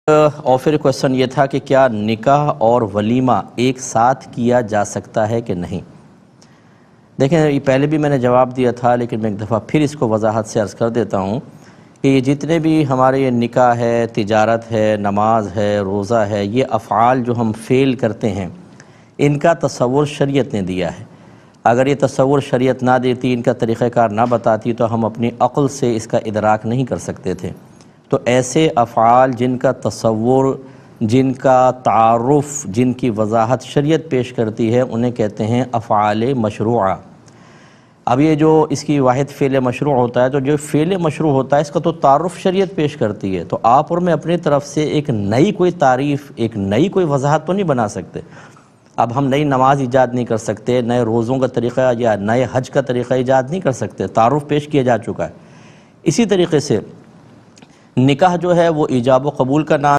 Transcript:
اور پھر کویسچن یہ تھا کہ کیا نکاح اور ولیمہ ایک ساتھ کیا جا سکتا ہے کہ نہیں؟ دیکھیں، یہ پہلے بھی میں نے جواب دیا تھا، لیکن میں ایک دفعہ پھر اس کو وضاحت سے عرض کر دیتا ہوں کہ یہ جتنے بھی ہمارے یہ نکاح ہے، تجارت ہے، نماز ہے، روزہ ہے، یہ افعال جو ہم فعل کرتے ہیں، ان کا تصور شریعت نے دیا ہے۔ اگر یہ تصور شریعت نہ دیتی، ان کا طریقہ کار نہ بتاتی، تو ہم اپنی عقل سے اس کا ادراک نہیں کر سکتے تھے۔ تو ایسے افعال جن کا تصور، جن کا تعارف، جن کی وضاحت شریعت پیش کرتی ہے، انہیں کہتے ہیں افعال مشروعہ۔ اب یہ جو اس کی واحد فعل مشروع ہوتا ہے، تو جو فعل مشروع ہوتا ہے اس کا تو تعارف شریعت پیش کرتی ہے، تو آپ اور میں اپنی طرف سے ایک نئی کوئی تعریف، ایک نئی کوئی وضاحت تو نہیں بنا سکتے۔ اب ہم نئی نماز ایجاد نہیں کر سکتے، نئے روزوں کا طریقہ یا نئے حج کا طریقہ ایجاد نہیں کر سکتے، تعارف پیش کیا جا چکا ہے۔ اسی طریقے سے نکاح جو ہے وہ ایجاب و قبول کا نام